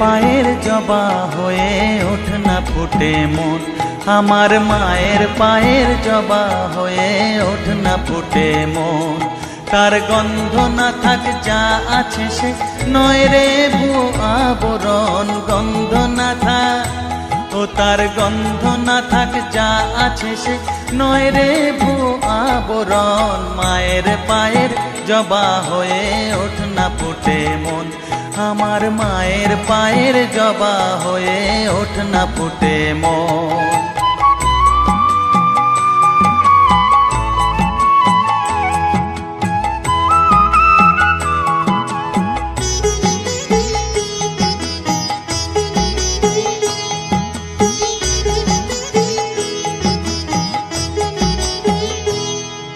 পায়ের জবা হয়ে ওঠ না ফুটে মন, আমার মায়ের পায়ের জবা হয়ে ওঠ না ফুটে মন। তার গন্ধ না থাক যা আছে সে নয় রে ভুয়ো আবরণ, গন্ধ না থাক ও তার গন্ধ না থাক যা আছে সে নয় রে ভুয়ো আবরণ। মায়ের পায়ের জবা হয়ে ওঠ না ফুটে মন, আমার মায়ের পায়ের জবা হয়ে ওঠ না ফুটে মন।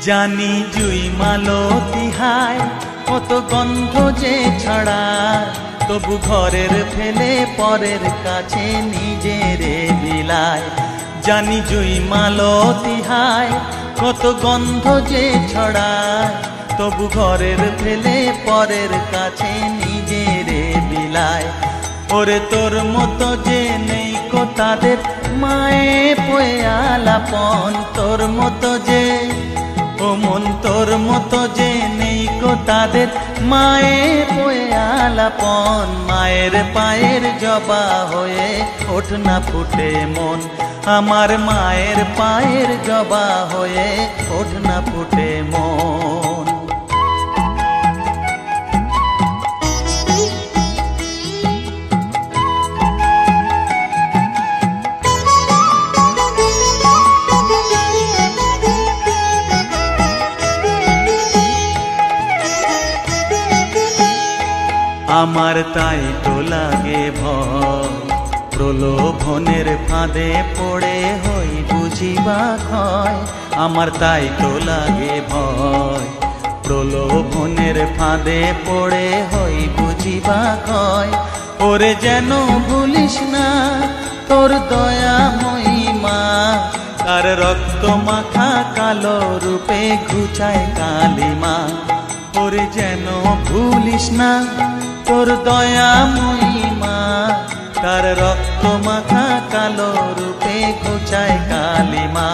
জানি জুই মালতী হায় কত গন্ধ যে ছড়ায়, তবু ঘরের ফেলে পরের কাছে নিজেরে বিলায়। জানি জুই মালতী হায় কত গন্ধ যে ছড়ায়, তবু ঘরের ফেলে পরের কাছে নিজেরে বিলায়। ওরে তোর মতো যে নেই কো তাদের মায়ে পয়ে আলাপন, তোর মতো যে ও মন তোর মতো যে নেই কো তাদের মায়ে পয়ে আলাপন। মায়ের পায়ের জবা হয়ে ওঠ না ফুটে মন, আমার মায়ের পায়ের জবা হয়ে ওঠ না ফুটে মন। আমার তাই তো লাগে ভয়, প্রলোভনের ফাঁদে পড়ে হই বুঝিবা ক্ষয়। আমার তাই তো লাগে ভয়, প্রলোভনের ফাঁদে পড়ে হই বুঝিবা ক্ষয়। ওরে যেন ভুলিস না তোর দয়া মহিমা, তার রক্ত মাখা কালো রূপে ঘুচায় কালিমা। ওরে যেন ভুলিস না তোর দয়া মহিমা, তার রক্ত মাখা কালো রূপে ঘুচায় কালিমা।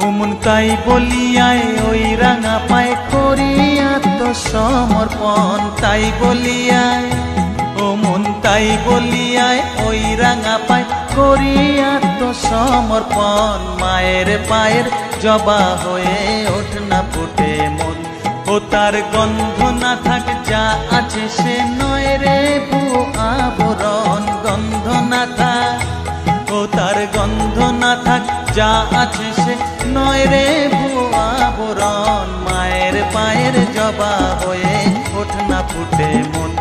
ওমন তাই বলিয়ায় ওই রাঙা পায় করি আত্মসমর্পণ, তাই বলিয়ায় ওমন তাই বলিয়ায় ওই রাঙা পায় করি আত্মসমর্পণ। মায়ের পায়ের জবা হয়ে ওঠ না ফুটে মন, ও তার গন্ধ না থাক যা আছে সে নয় রে ভুয়ো আবরণ, গন্ধ না থাক ও তার গন্ধ না থাক যা আছে সে নয় রে ভুয়ো আবরণ। মায়ের পায়ের জবা হয়ে ওঠ না ফুটে মন,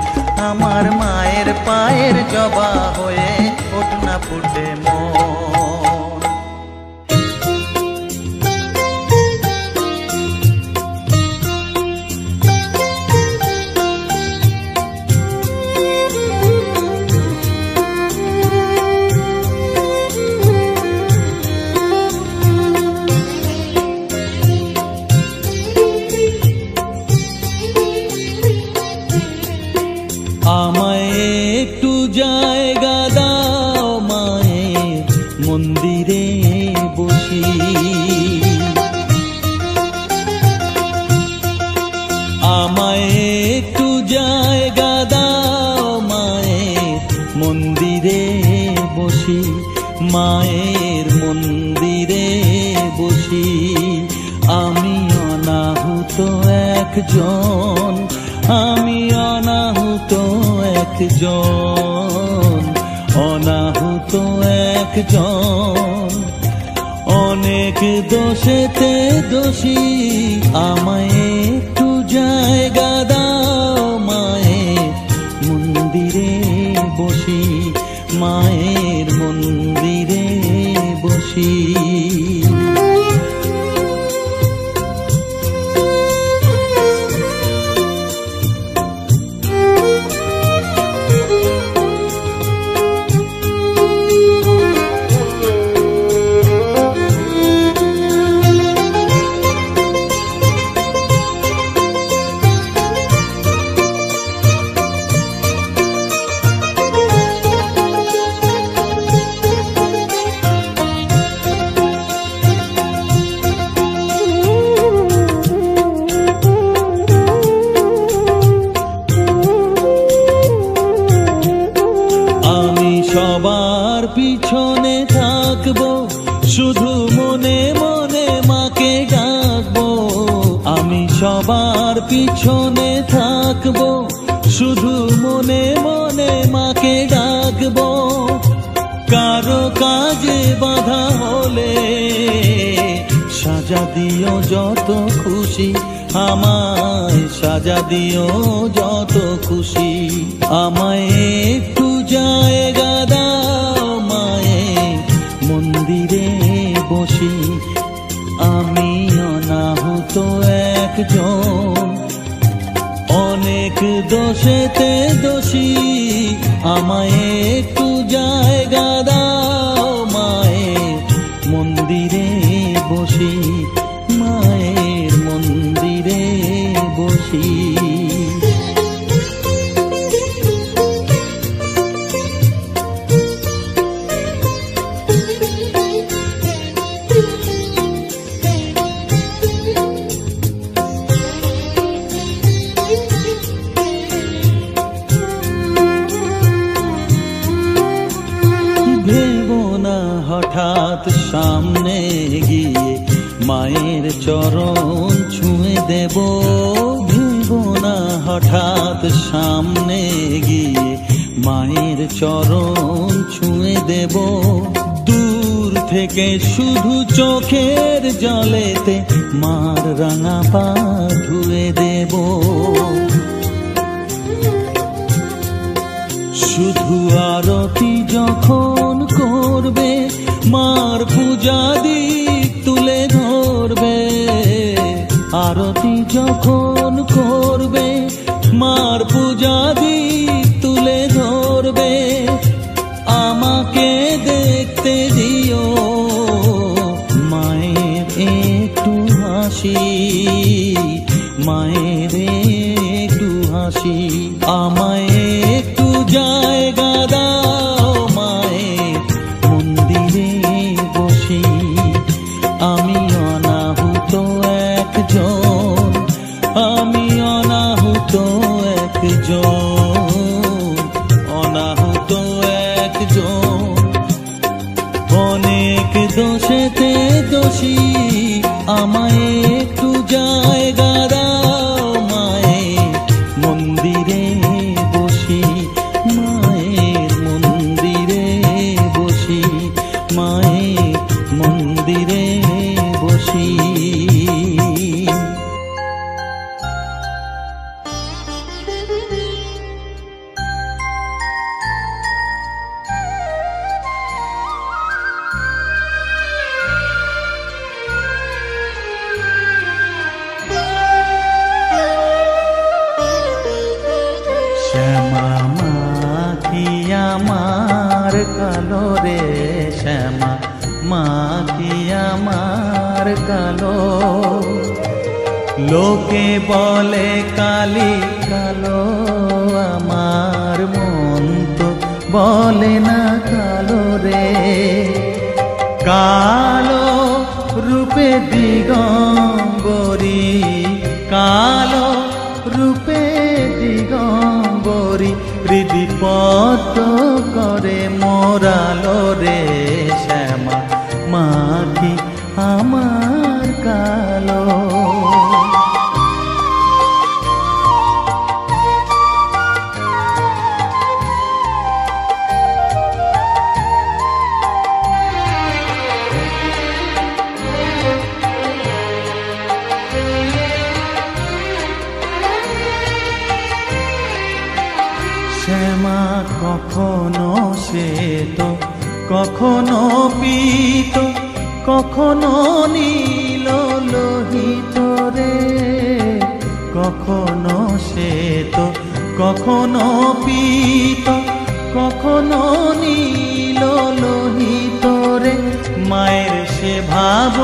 আমার মায়ের পায়ের জবা হয়ে ওঠ না ফুটে মন। আমায় একটু জায়গা দাও মায়ের মন্দিরে বসি, আমায় একটু জায়গা দাও মায়ের মন্দিরে বসি, মায়ের মন্দিরে বসি। আমি অনাহুত একজন, আমি অনাহুত একজন, অনাহুত একজন। অনেক দোষেতে দোষী, আমায় একটু জায়গা দাও মায়ের মন্দিরে বসি, মায়ের মন্দিরে বসি। পিছনে থাকবো, শুধু মনে মনে মাকে ডাকবো। কারো কাজে বাধা হলে সাজা দিও যত খুশি, আমায় সাজা দিও যত খুশি। আমায় একটু জায়গা দাও মায়ে, মন্দিরে বসি। আমি অনাহুত একজন, অনেক দোষেতে দোষী। আমায় একটু জায়গা দাও মায়ে, মন্দিরে বসি, মায়ের মন্দিরে বসি। ভেবো না হঠাৎ সামনে গিয়ে মায়ের চরণ ছুঁয়ে দেব। ভেবো না হঠাৎ সামনে গিয়ে মায়ের চরণ ছুঁয়ে দেব। দূর থেকে শুধু চোখের জলেতে মার রাঙা পা ধুয়ে দেব। শুধু আরতি যখন করবে, মার পূজা দিক তুলে ধরবে। আরতি যখন করবে, মার পূজা দিক তুলে ধরবে। আমাকে দেখতে দিও মায়ের একটু হাসি, মায়ের একটু হাসি। আমায় একটু জায়গা দাও মায়ে, মন্দিরে বসি। আমি অনাহুত একজন, আমি অনাহুত একজন, অনাহুত একজন। অনেক দোষেতে দোষী, আমায় একটু জায়গা দাও মায়ে, মন্দিরে বসি, মায়ের মন্দিরে বসি, মায়ের মন্দিরে বসি। শ্যামা মা কি আমার কালো রে, শ্যামা মা কি আমার কালো। লোকে বলে কালি কালো, আমার মন তো বলে না কালো রে। কালো রূপে দিগম্বরী, কালো রূপে দিগম্বরী। হৃদিপত করে মোরালো রে, শ্যামা মা কি আমার কালো। শ্যামা কখনো শ্বেত, কখনো পীত, কখনো নীল লোহিত রে। কখনো শ্বেত, কখনো পীত, কখনো নীল লোহিত রে। মায়ের সে ভাব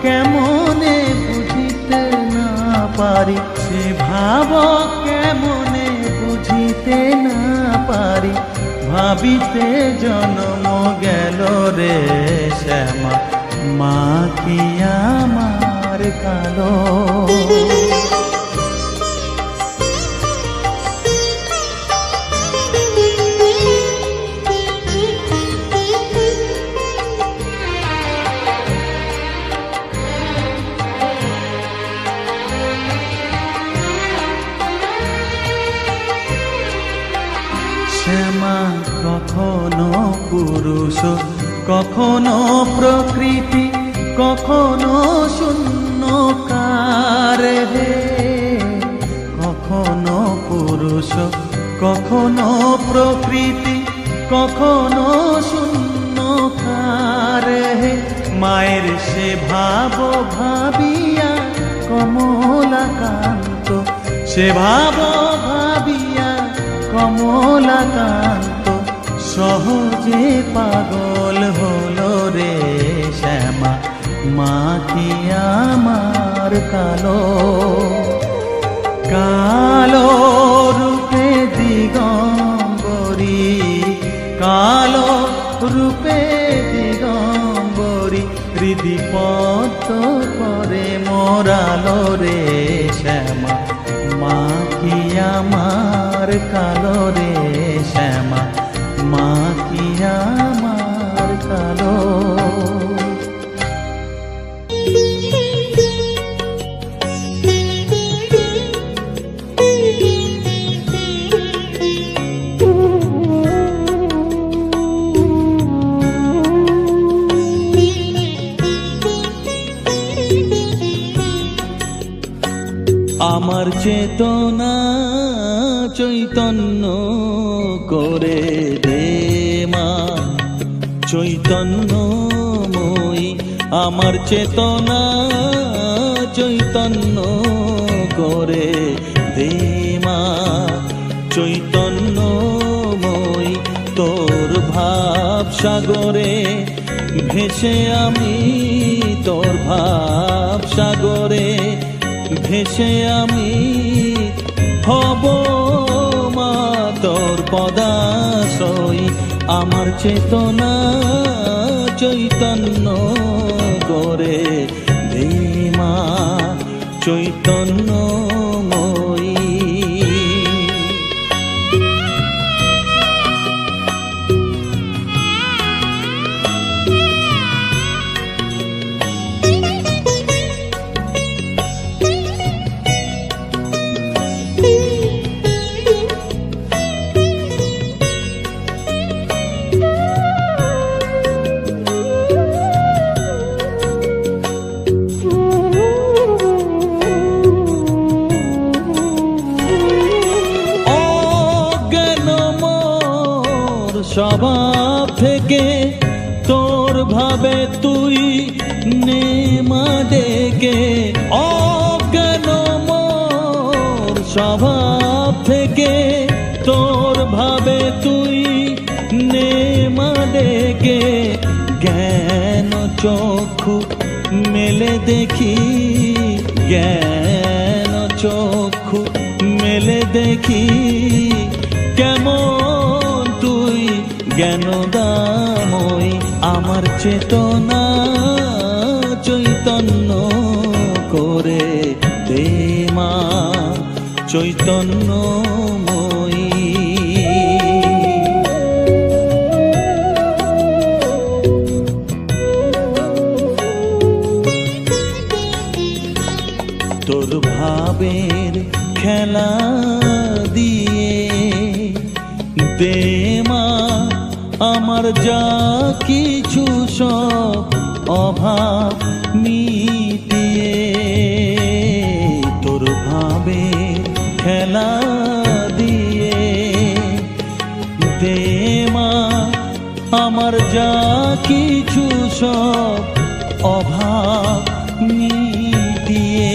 কেমনে বুঝিতে না পারি, সে ভাব কেমনে বুঝিতে না পারি। ভাবিতে জন্ম গেল রে, শ্যামা মা কি আমার কালো। শ্যামা কখনো পুরুষ, কখনো প্রকৃতি, কখনো শূন্যকার হে। কখনো পুরুষ, কখনো প্রকৃতি, কখনো শূন্যকার হে। মায়ের সে ভাব ভাবিয়া কমলাকান্ত, সে ভাব ভাবিয়া কমলাকান্ত সহজে পাগল হলো রে শ্যামা। মা কি আমার কালো, কালো রূপে দিগম্বরী, কালো রূপে দিগম্বরী হৃদি পদ্ম করে মোরালো রে শ্যামা। মা কি আমার কালো রে শ্যামা, মা কি আমার কালো। আমার চেতনা চৈতন্য করে দে মা, চৈতন্যময়ী। আমার চেতনা চৈতন্য করে দে মা, চৈতন্যময়ী। তোর ভাব সাগরে ভেসে আমি, তোর ভাব সাগরে ভেসে আমি হব মা তোর পদাশ্রয়ী। আমার চেতনা চৈতন্য করে দে মা, চৈতন্যময়ী। স্বভাব থেকে তোর ভাবে তুই নেমা ডেকে, অজ্ঞান মোর স্বভাব থেকে তোর ভাবে তুই নেমা ডেকে। জ্ঞান চক্ষু মেলে দেখি, জ্ঞান চক্ষু মেলে দেখি কেমন তুই জ্ঞানদাময়ী। আমার চেতনা চৈতন্য করে দে মা, চৈতন্যময়ী। তোর ভাবের খেলা দিয়ে দে মা আমার যা কিছু সব অভাব মিটিয়ে। তোর ভাবের খেলা দিয়ে দে মা আমার যা কিছু সব অভাব মিটিয়ে।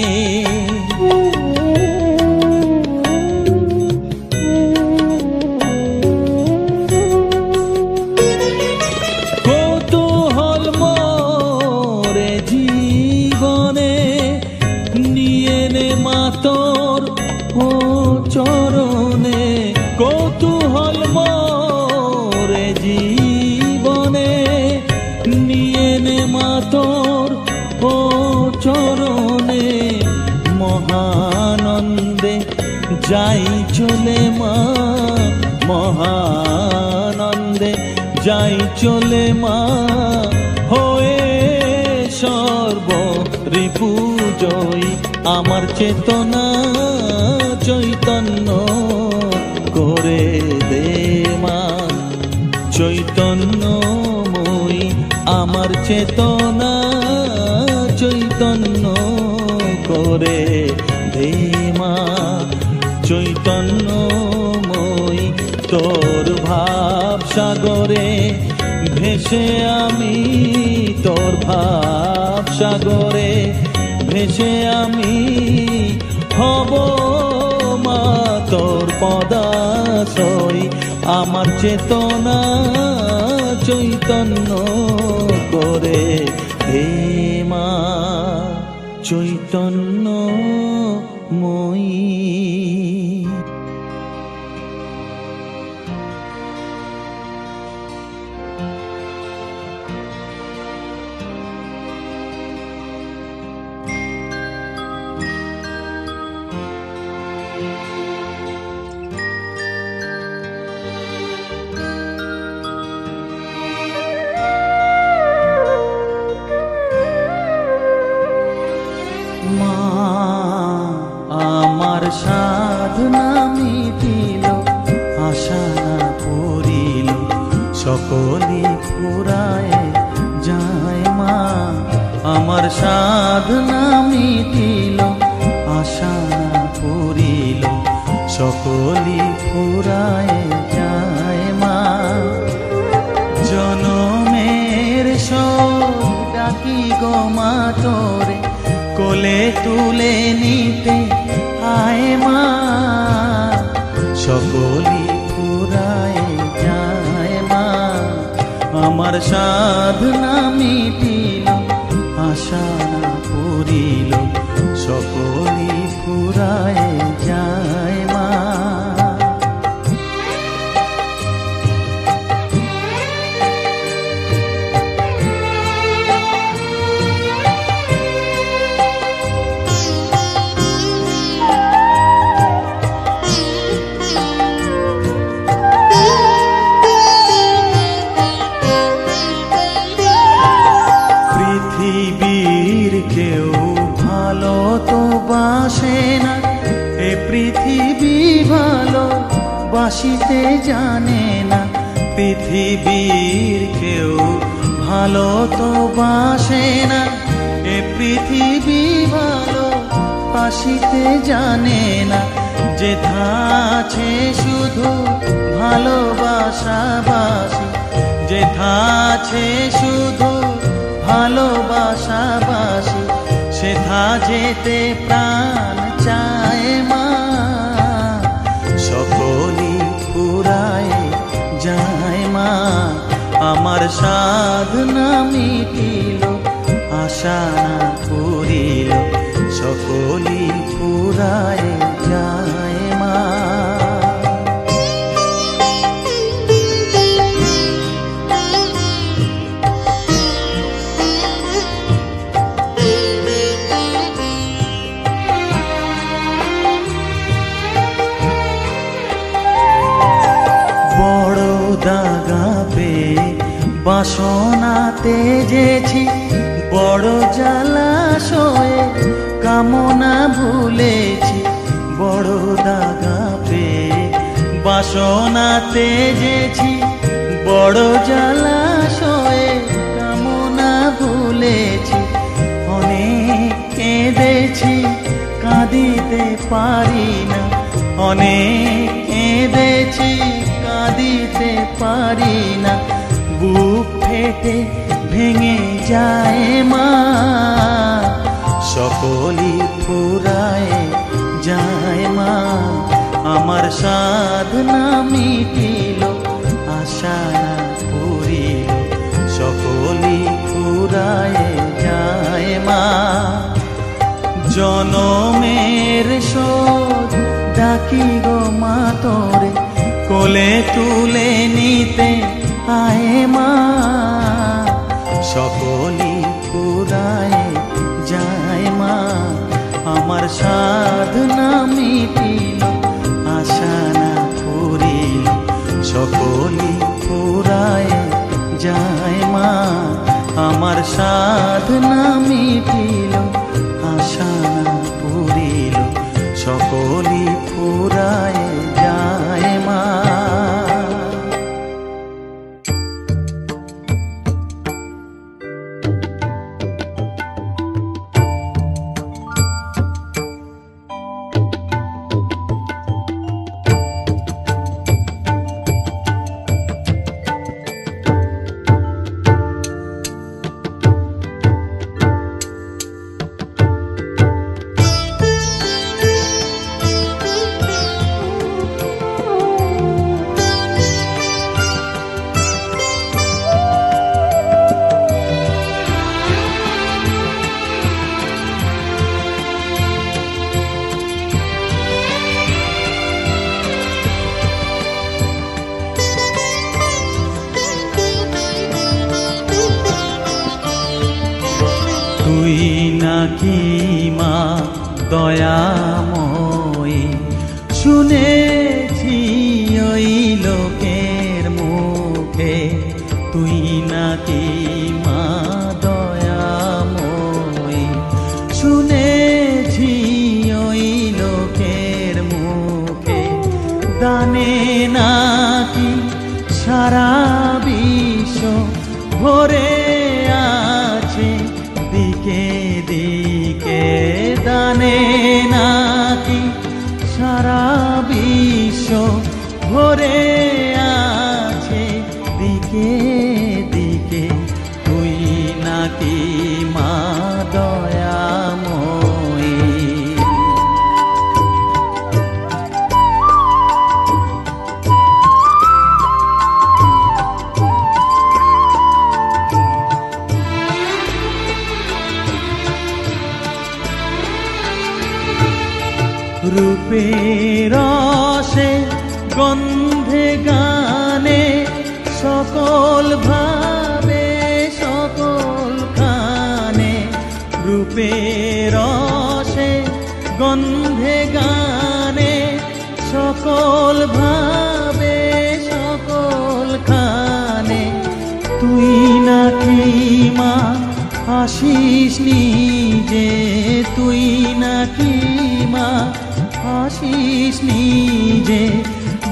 কৌতূহল মোরে জীবনে নিয়ে নে মা তোর ও চরণে। কৌতূহল মোরে জীবনে নিয়ে নে মা তোর ও চরণে। মহানন্দে যাই চলে মা, মহানন্দে যাই চলে মা হয়ে সর্ব রিপু জয়ী। আমার চেতনা চৈতন্য করে দে মা। চৈতন্যময়ী আমার চেতনা চৈতন্য করে দে মা। চৈতন্যময়ী তোর ভাব সাগরে ভেসে আমি, তোর ভাব সাগরে ভেসে আমি হব মা তোর পদাশ্রয়। আমার চেতনা চৈতন্য করে হে মা চৈতন্যময়ী। আমার সাধনা মিটিল, আশা না পড়িল, সকলে ফুরায় যায় মা। আমার সাধনা মিটিল, আশা না পড়িল, সকলে ফুরায় যায় মা। জনমের শোক ডাকি গো মা তোরে, কোলে তুলে নিতে আয় মা। সকলি ফুরায় যায় মা। আমার সাধনা মিটিল, আশা না পড়িল, সকলি ফুরায় যায় মা। পৃথিবীর কেউ ভালো তো বাসে না, এ পৃথিবী ভালো বাসিতে জানে না। পৃথিবীর কেউ ভালো তো বাসে না, এ পৃথিবী ভালো বাসিতে জানে না। যেথা আছে শুধু ভালোবাসাবাসি, যেথা আছে শুধু ভালোবাসাবাসি, সেথা যেতে প্রাণ চায় মা। সকলি ফুরায় যায় মা। আমার সাধনা মিটিল, আশা না পড়িল, সকলি ফুরায় যায় মা। বড় দাগা পেয়ে বাসনা তেজেছি, বড় জলাশয়ে কামনা ভুলেছি। বড় দাগা পেয়ে বাসনা তেজেছি, বড় জলাশয়ে কামনা ভুলেছি। অনেক কেঁদেছি কাঁদিতে পারি না, অনেক কেঁদেছি কাঁদিতে পারি না। বুক ফেটে ভেঙে যায় মা। সকলি ফুরায় যায় মা। আমার সাধনা মিটিল, আশা না পড়িল, সকলি ফুরায় যায় মা। জনমের শোধ ডাকি গো মা তোরে, কোলে তুলে নিতে আয় মা। সকলি ফুরায় যায় মা। আমার সাধনা মিটিল, আশা না পড়িল, সকলি ফুরায় যায় মা। আমার সাধনা মিটিল, আশা না পড়িল, সকলি ফুরায় যায় মা। নাকি মা দয়াময়ী, শুনেছি ওই লোকের মুখে তুই নাকি মা দয়াময়ী, শুনেছি ওই লোকের মুখে দানে নাকি সারা বিশ্ব ভরে আছে দিকে দিকে, দানে নাকি সারা বিশ্ব ভরে আছে দিকে দিকে, তুই নাকি মা দয়াময়ী। রূপের রসে গন্ধে গানে সকল ভাবে সকল খানে, রূপের রসে গন্ধে গানে সকল ভাবে সকল খানে, তুই নাকি মা আসিস নিজে, তুই নাকি মা আসিস নিজে,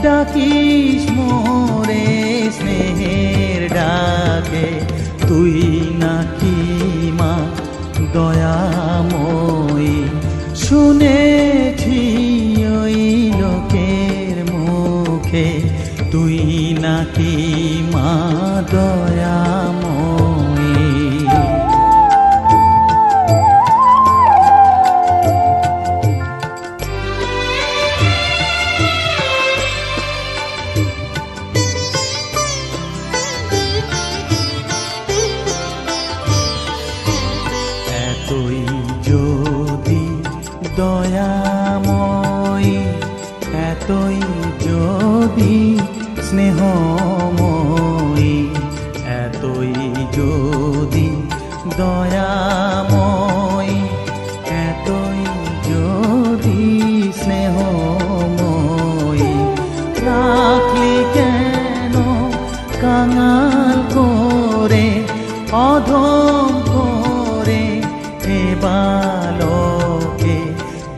ডাকিস মোরে স্নেহের ডাকে, তুই নাকি মা দয়াময়ী, শুনেছি ওই লোকের মুখে তুই নাকি মা দয়াময়ী। এতই যদি দয়াময়ী, এতই যদি স্নেহময়ী, এতই যদি দয়াময়ী, এতই যদি স্নেহময়ী, রাখলি কেন কাঙাল করে অধম করে এ বালকে,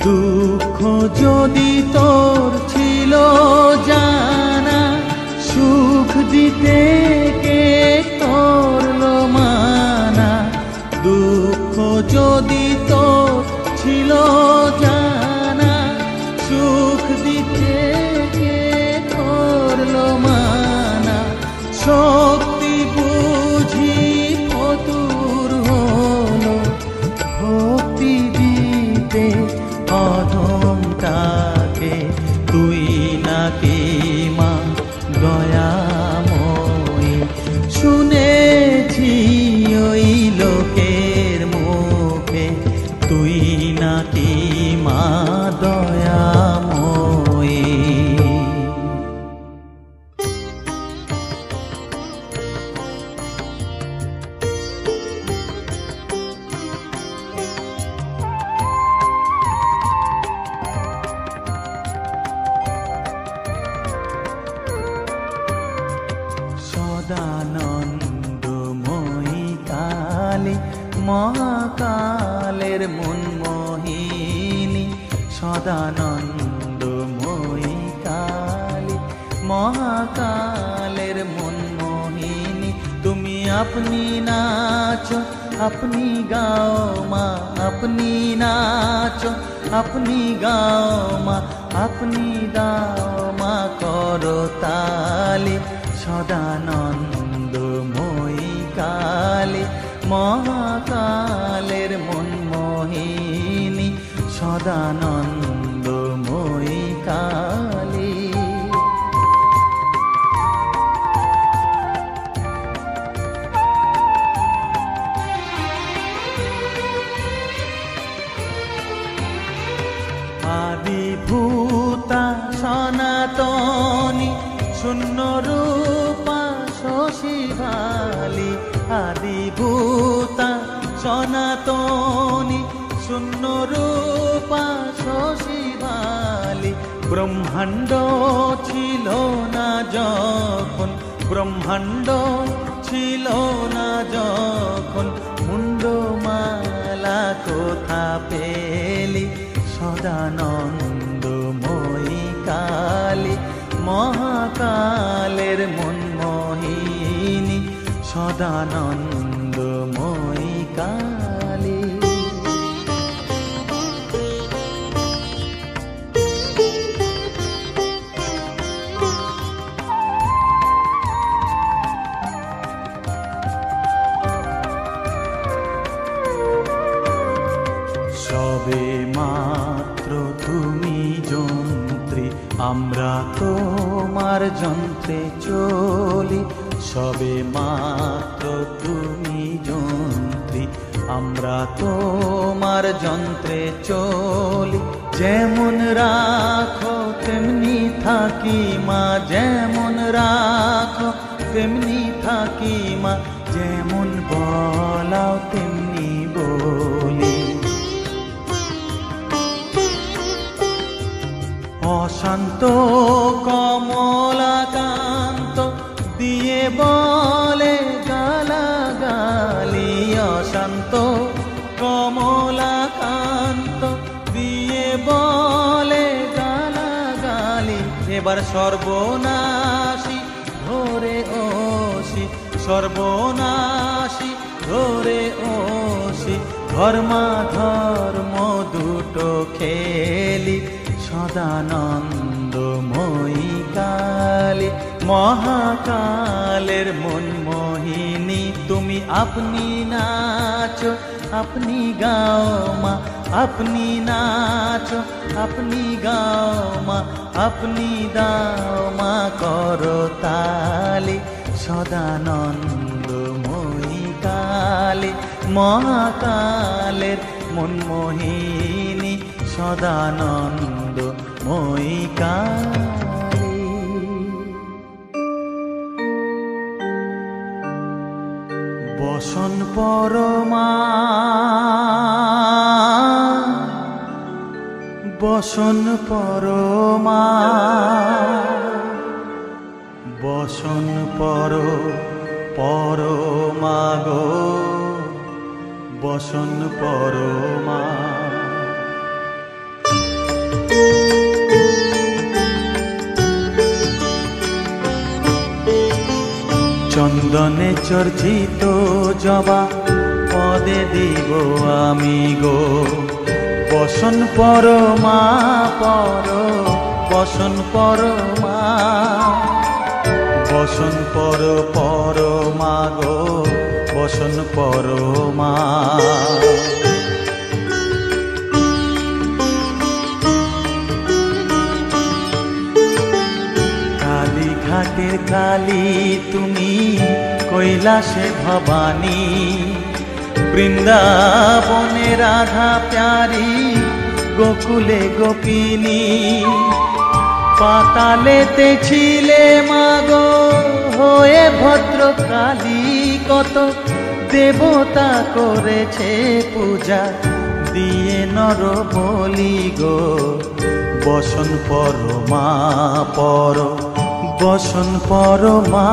দুঃখ যদি তোর ছিল জানা, সুখ দিতে কে করলো মানা, দুঃখ যদি তোর ছিল জানা, সুখ দিতে কে করলো মানা, শক্তি বুঝি ফতুর হলো ভক্তি দিতে অধমটাকে, তুই নাকি মা দয়াময়ী, শুনেছি ওই লোকের মুখে তুই নাকি মা দয়াময়ী। সদানন্দময়ী কালী মহাকালের মনমোহিনী, সদানন্দময়ী কালী মহাকালের মনমোহিনী, তুমি আপনি নাচো আপনি গাও মা, আপনি নাচো আপনি গাও মা, আপনি দাও মা করতালি, সদানন্দময়ী কালী মহাকালের মনমোহিনী, সদানন্দময়ী কালী। আদিভূতা সনাতনী শূন্য রূপা শশীভালি, আদিভূতা সনাতনী শূন্য রূপা শশীবালি। ব্রহ্মাণ্ড ছিল না যখন, ব্রহ্মাণ্ড ছিল না যখন, মুন্ডমালা কোথা পেলি সদানন্দময়ী কালী। মহাকালের মনমোহিনী সদানন্দময়ী কালী। সবে মাত্র তুমি যন্ত্রী, আমরা তোমার যন্ত্রে চলি। সবে মাত্র তুমি যন্ত্রী, আমরা তোমার যন্ত্রে চলি। যেমন রাখো তেমনি থাকি মা, যেমন রাখো তেমনি থাকি মা, যেমন বলাও তেমনি বলি। অশান্ত কমলাকান্ত দিয়ে বলে গালাগালি। অশান্ত কমলাকান্ত দিয়ে বলে গালাগালি। এবার সর্বনাশী ধরে ওসি, সর্বনাশী ধরে ওসি, ধর্মাধর্ম দুটো খেলি সদানন্দময়ী কালী। মহাকালের মনমোহিনী তুমি, আপনি নাচো আপনি গাও মা, আপনি নাচো আপনি গাও মা, আপনি দাও মা করতালি সদানন্দময়ী কালী। মহাকালের মনমোহিনী সদানন্দময়ী কালী। বসন পরমা, বসন পরমা, বসন পরমা গো, বসন পরমা। চন্দনে চর্চিত জবা পদে দিব আমি গো, বসন পরমা পর, বসন পরমা, বসন পরমা গো, বসন পরমা। কালীঘাটের কালী তুমি, কৈলাসে ভবানী, বৃন্দাবনে রাধা প্যারি, গোকুলে গোপিনী। পাতালেতে ছিলে মাগো হয়ে ভদ্রকালী, কত দেবতা করেছে পূজা দিয়ে নর বলি গো, বসন পরমা পর, বসন পরমা।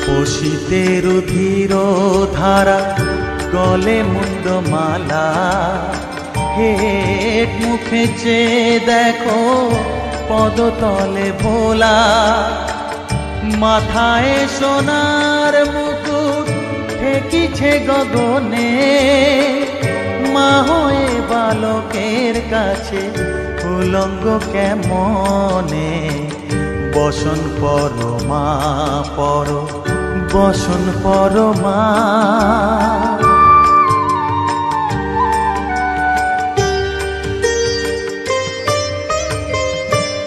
পশিতে রুধির ধারা, গলে মুন্ডমালা, হেট মুখে চেয়ে দেখো পদতলে ভোলা। মাথায় সোনার মুকুট ঠেকিছে গগনে, মা হয়ে বালকের কাছে উলঙ্গ কেমনে, বসন পরমা পর, বসন পরমা।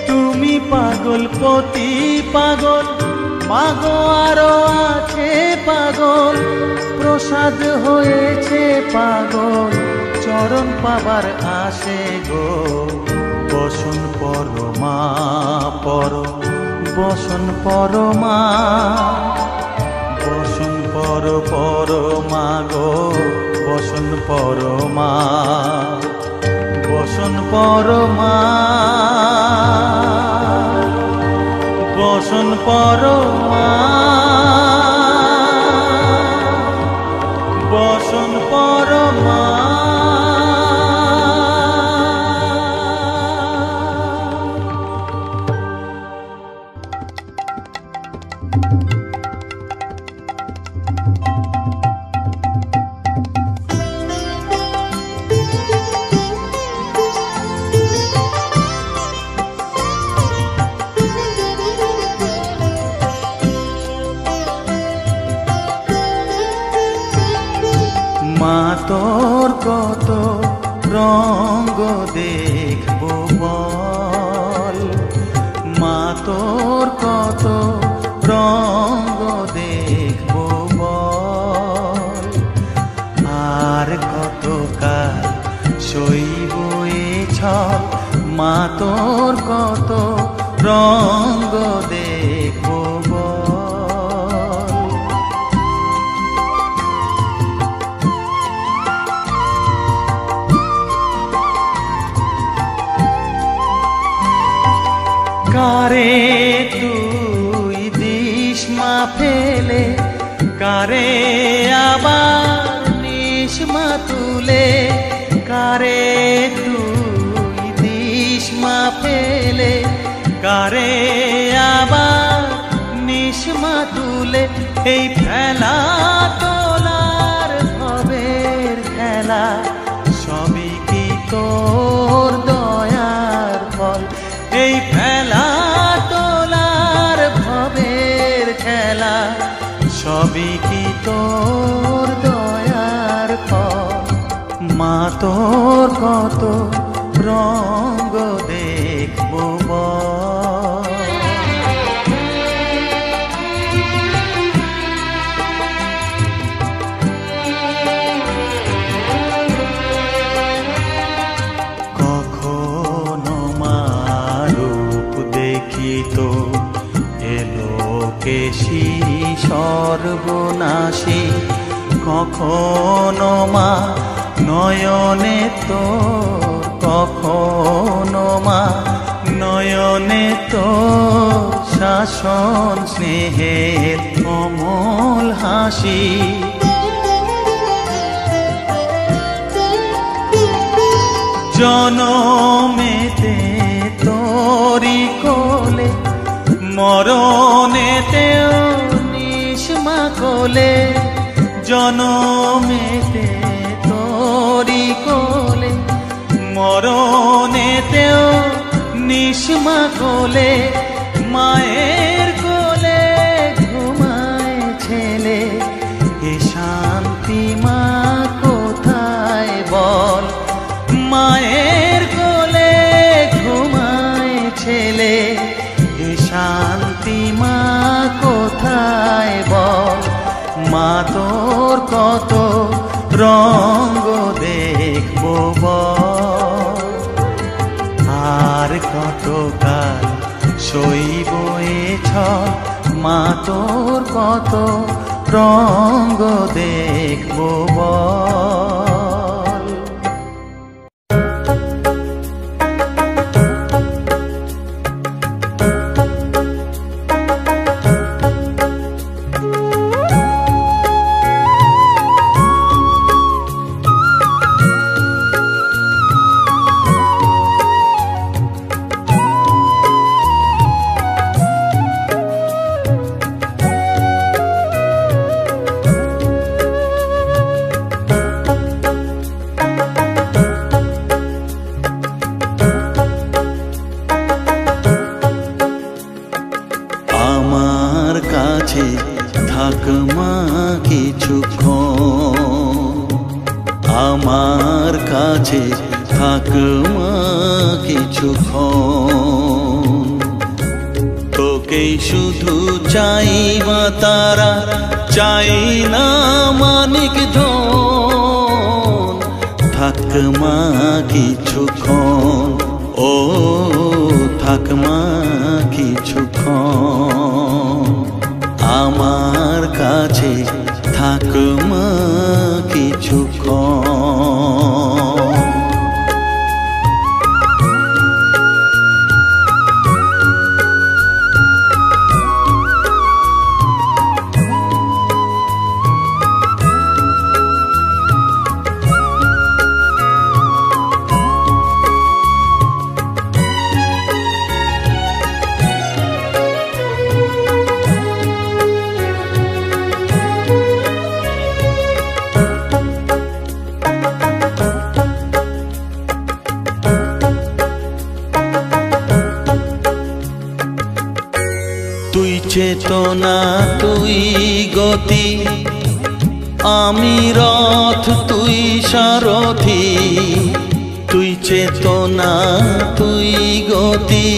তুমি পাগল পতি পাগল, মাগো আরো আছে পাগল, প্রসাদ হয়েছে পাগল, চরণ পাবার আসে গো, বসন পরমা পর, বসন পরমা বসন পরমা গো বসন পরমা বসন পরমা বসন পরমা বসন পরমা মা তোর কত রঙ্গ দেখবো বল মা তোর কত রঙ্গ দেখবো বল আর কত কাল সইব এ ছল মা তোর কত রঙ্গ দেখবো কারে তুই দিস মা ফেলে কারে আবার নিস মা তুলে কারে তুই দিস মা ফেলে কারে আবার নিস মা তুলে এই ফেলা তোলার ভবের খেলা সবই কি তোর দয়ার ফল এই ফেলা তোলার ভবের খেলা সবই কি তোর দয়ার ফল মা তোর কত রঙ্গ দেখবো তো এলো কেশি সর্বনাশী কখনো মা নয়নে তো কখনো মা নয়নে তো শাসন স্নেহের অমল হাসি জনমেতে তোরি কোলে মরণেতেও নিস মা কোলে জনমেতে তোরি কোলে মরণেতেও নিস মা কোলে মায়ের কোলে ঘুমায় ছেলে এ শান্তি মা কোথায় বল মায়ের কোলে ঘুমায় ছেলে এ শান্তি মা কোথায় বল মা তোর কত রঙ্গ দেখবো বল আর কত কাল সইব এ ছল মা তোর কত রঙ্গ দেখবো বল আমার কাছে থাক মা কিছুক্ষণ তোকেই শুধু চাই মা তারা চাই না মানিক ধন থাক মা কিছুক্ষণ ও থাক মা কিছুক্ষণ কিছুক্ষণ আমার কাছে থাক মা কিছুক্ষণ। তুই চেতনা তুই গতি আমি রথ তুই সারথি, তুই চেতনা তুই গতি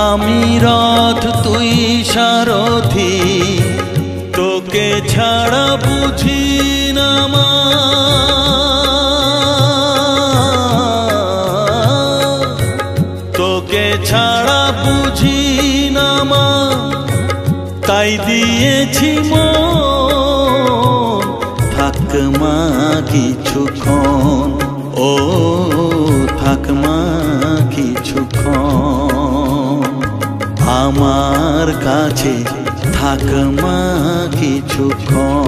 আমি রথ তুই সারথি, তোকে ছাড়া বুঝি না মা তোকে ছাড়া বুঝি না মা, তাই দিয়েছি মন থাক মা কিছুক্ষণ, ও থাক মা কিছুক্ষণ আমার কাছে থাক মা কিছুক্ষণ।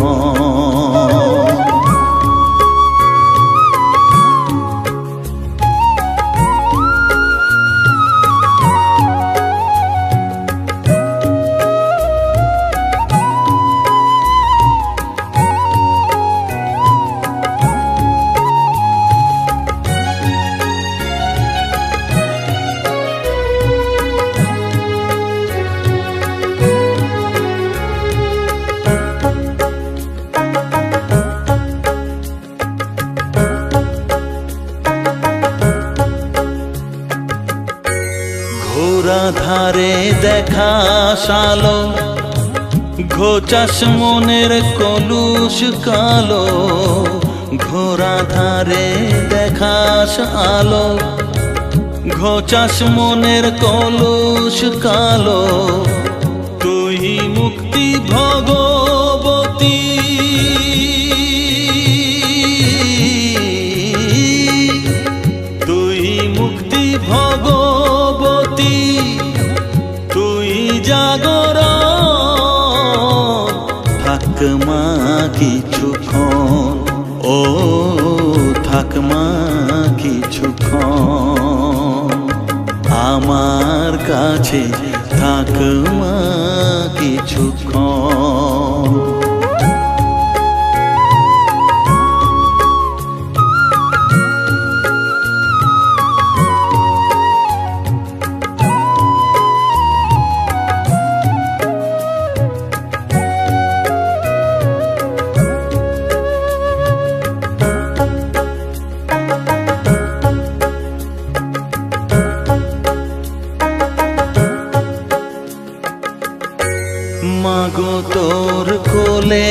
ঘোরা ধারে দেখা সালো ঘোচাস মনের কলুষ কালো, ঘোরা ধারে দেখাস আলো ঘোচাস মনের কলুষ কালো, তুই মুক্তি ভগবতী তুই মুক্তি ভগবতী, তুই জাগরণ থাক মা কিছুক্ষণ, ও থাক মা কিছুক্ষণ আমার কাছে থাক মা কিছুক্ষণ। মাগো তোর কোলে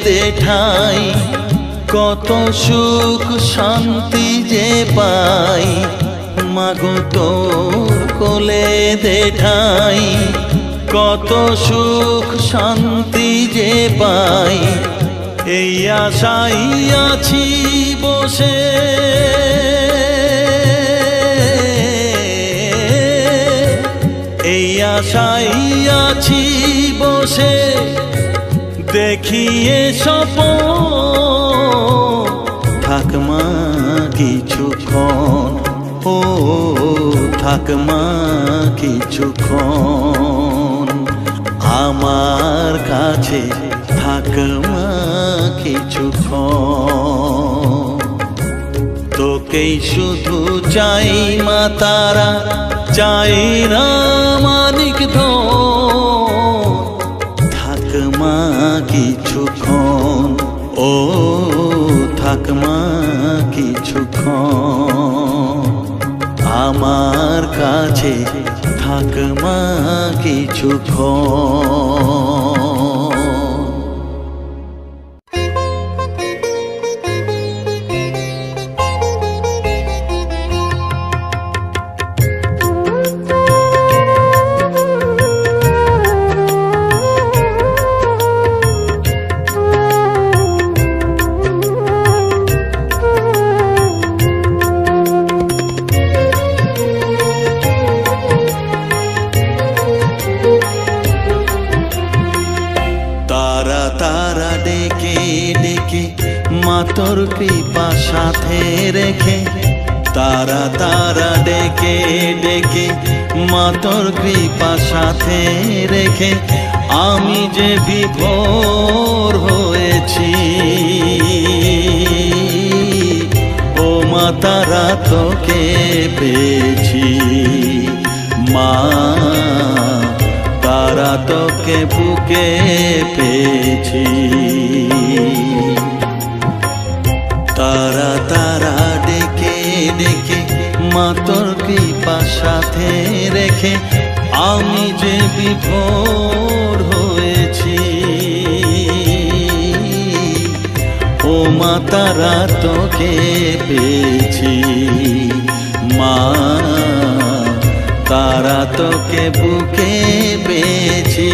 দেঠাই কত সুখ শান্তি যে পাই, মাগো তোর কোলে দেঠাই কত সুখ শান্তি যে পাই, এই আশাই আছি বসে এই আশাই আছি বসে, দেখিয়ে স্বপন থাক মা কিছুক্ষণ, ও থাক মা কিছুক্ষণ আমার কাছে থাক মা কিছুক্ষণ। তোকেই শুধু চাই মা তারা, চাই না মানিক ধন, থাক মা কিছুক্ষণ, ও থাক মা কিছুক্ষণ আমার কাছে থাক মা কিছুক্ষণ। তোর কৃপা সাথে রেখে তারা তারা ডেকে ডেকে মা তোর কৃপা সাথে রেখে আমি যে বিভোর হয়েছি ও মা তারা তোকে পেয়েছি মা তারা তোকে বুকে পেয়েছি তারা তারা ডেকে ডেকে মা তোর কৃপা সাথে রেখে আমি যে বিভোর হয়েছি ও মা তারা তোকে পেয়েছি মা তারা তোকে বুকে পেয়েছি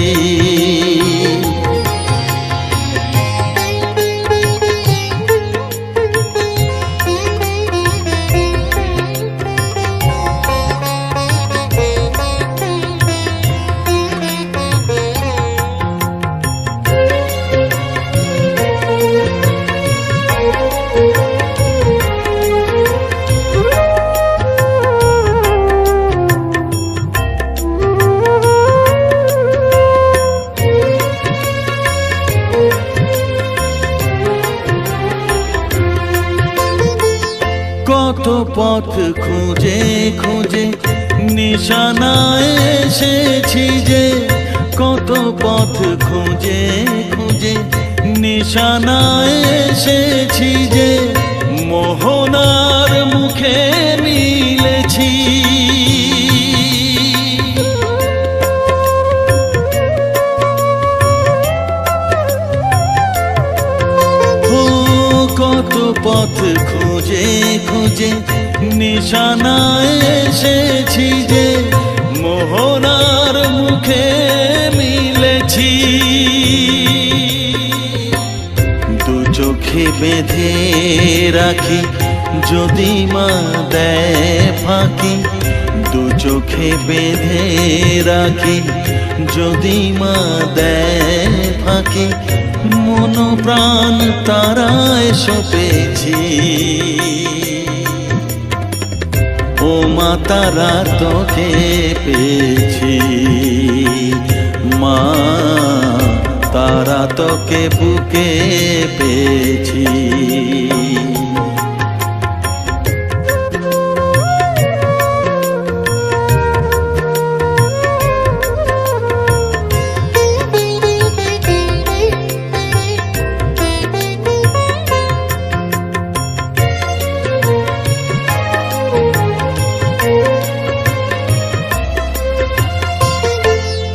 কত পথ খুঁজে খুঁজে নিশানায় এসেছি যে কত পথ খুঁজে খুঁজে নিশানায় এসেছি যে মোহনার মুখে মিলেছি কত পথ খুঁজে খুঁজে নিশানায় এসেছি যে মোহনার মুখে মিলেছি দু চোখে বেঁধে রাখি যদি মা দেয় ফাঁকি দু চোখে বেঁধে রাখি যদি মা দেয় ফাঁকি মন প্রাণ তারায় সপেছি ও মা তারা তোকে পেয়েছি মা তারা তোকে বুকে পেয়েছি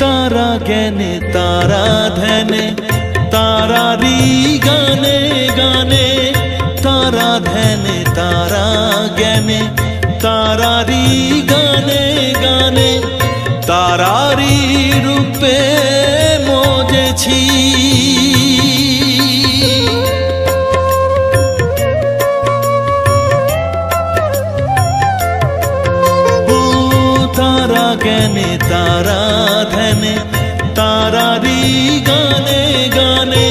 तारा ज्ञाने तारा ध्याने तारारी गाने गाने तारा ध्याने तारा ज्ञाने तारारी गाने गाने तारारी रूपे मोजेছি तारा ज्ञाने तारा ध्याने तारारी गाने गाने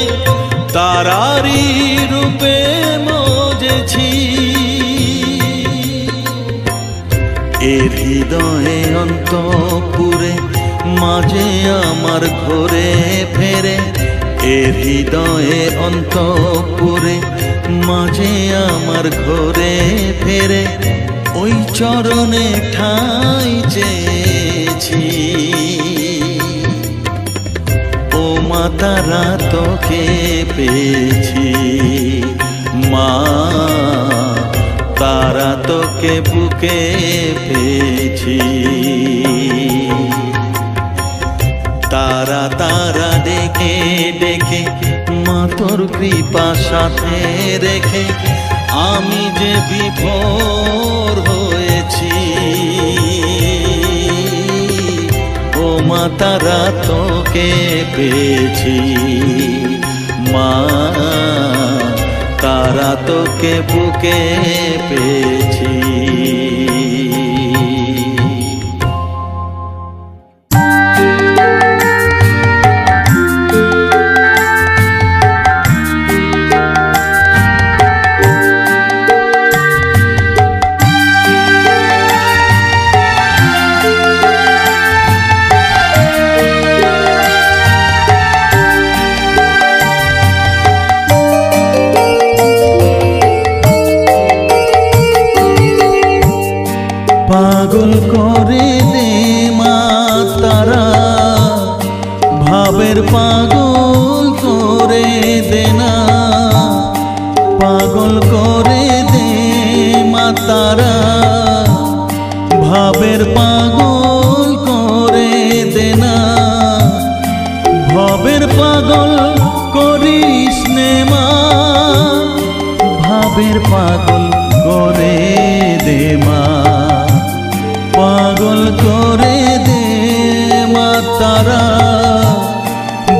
तारारी रूपे मोजेছি এর হৃদয়ে অন্তপুরে মাঝে আমার ঘরে ফেরে এর হৃদয়ে অন্তপুরে মাঝে আমার ঘরে ফেরে ওই চরণে ঠাঁই চেয়েছি ও মা তারা তোকে পেয়েছি মা তারা তোকে বুকে পেয়েছি তারা তারা ডেকে ডেকে মা তোর কৃপা সাথে রেখে আমি যে বিভোর হয়েছি ও মা তারা তোকে পেয়েছি মা তারা তোকে বুকে পেয়েছি পাগল করে দে মা তারা, ভাবের পাগল করে দে না, পাগল করে দে মা তারা, ভাবের পাগল করে দে না, ভাবের পাগল করিস নে মা, ভাবের পাগল করে দে মা, পাগল করে দে মা তারা,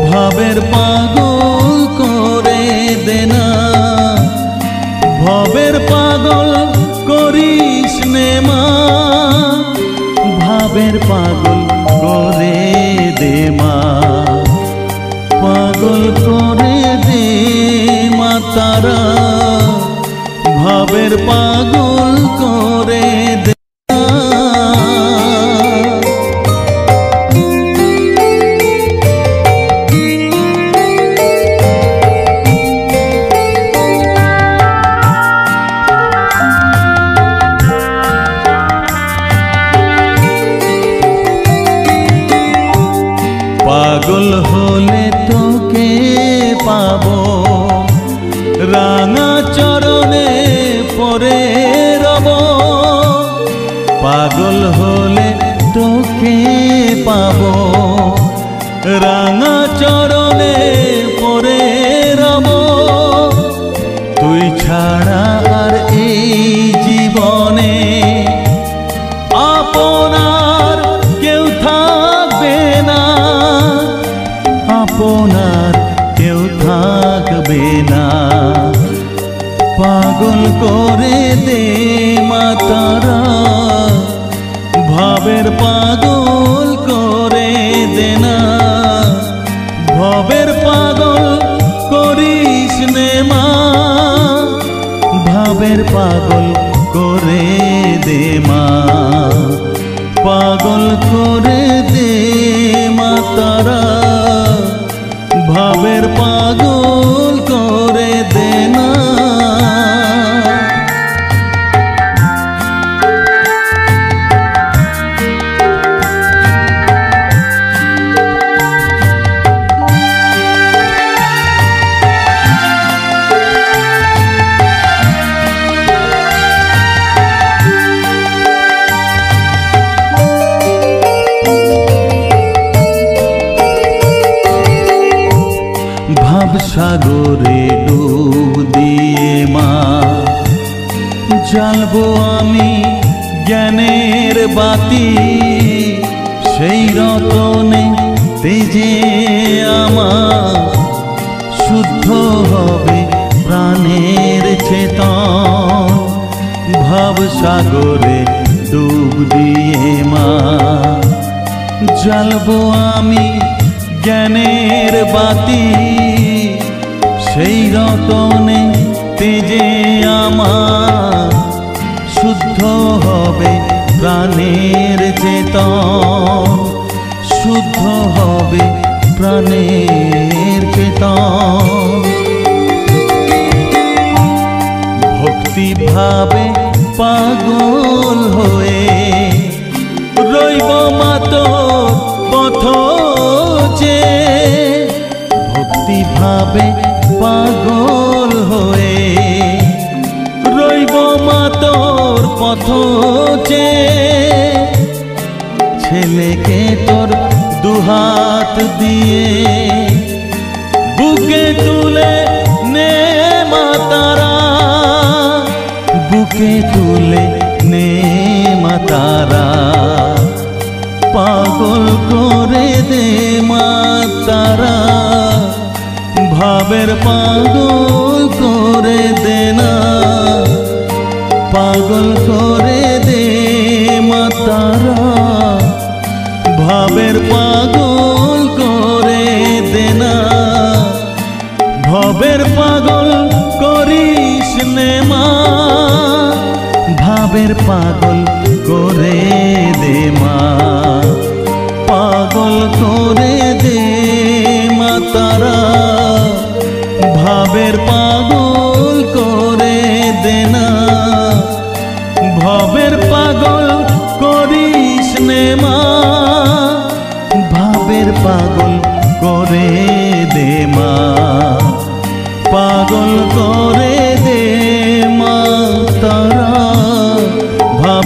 ভাবের পাগল করে দে না, ভাবের পাগল করিস নে মা, ভাবের পাগল করে দে মা, পাগল করে দে মা তারা, ভাবের পাগল করে দে। পাগল হলে তোকে পাবো রাঙা চরণে পরে রব, পাগল হলে তোকে পাবো রাঙা চরণে পরে রব, তুই ছাড়া আর এই জীবনে আপনার কেউ থাকবে না, আপনার কেউ থাকবে না, পাগল করে দে মা তারা, ভাবের পাগল করে দে না, ভাবের পাগল করিস নে মা, ভাবের পাগল করে দে মা, পাগল করে দে মা তারা, ভাবের পাগল করে দে না। সাগরে ডুব দিয়ে মা জ্বালবো আমি জ্ঞানের বাতি, সেই রতনে তেজে আমার শুদ্ধ হবে প্রাণের চেতন, ভাব সাগরে ডুব দিয়ে মা জ্বালবো আমি জ্ঞানের বাতি, সেই রতনে তেজে আমার শুদ্ধ হবে প্রাণের চেতন, শুদ্ধ হবে প্রাণের চেতন, ভক্তি ভাবে পাগল হয়ে রইব মাতো পথ যে, ভক্তি ভাবে পাগল হয়ে রইব মা তোর পথ যে, ছেলেকে তোর দুহাত দিয়ে বুকে তুলে নে মা তারা, বুকে তুলে নে মা তারা, পাগল করে দে মা তারা, ভাবের পাগল করে দে না, পাগল করে দে মা তারা, ভাবের পাগল করে দে না, ভাবের পাগল করিস নে মা, ভাবের পাগল করে দে মা, পাগল করে দে মা তারা, ভাবের পাগল করে দে না, ভাবের পাগল করে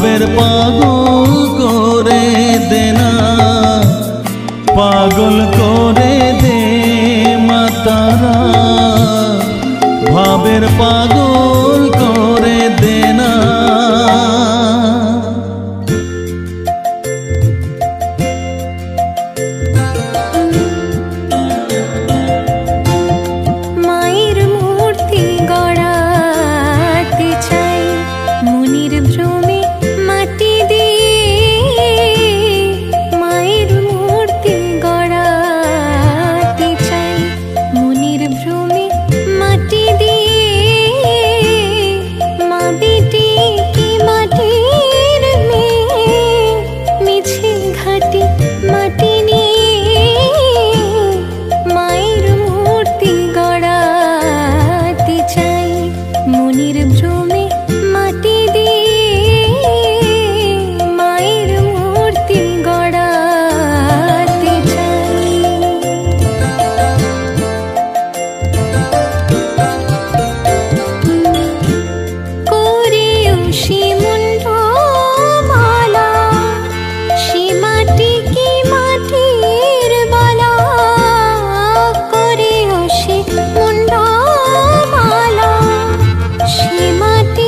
ভাবের পাগল করে দেনা, পাগল করে দে মাতারা, ভাবের পাগল করে দেনা। মায়ের মূর্তি গড়াতে চাই মনির ভ্রমে মাটি দিয়ে, মায়ের মূর্তি গড়াতে চাই মনির ভ্রমে মাটি দিয়ে। মা বেটি কি মাটির মেয়ে, মিছিল ঘাটি মাটি নিয়ে, মায়ের মূর্তি গড়াতে চাই মনির ভ্রমে মাটি দিয়ে, মায়ের মূর্তি গড়াতে চাই। করেও সে মুন্ড মালা, সে মাটি কি মাটির বালা, করেও সে মুন্ড মালা, সে মাটি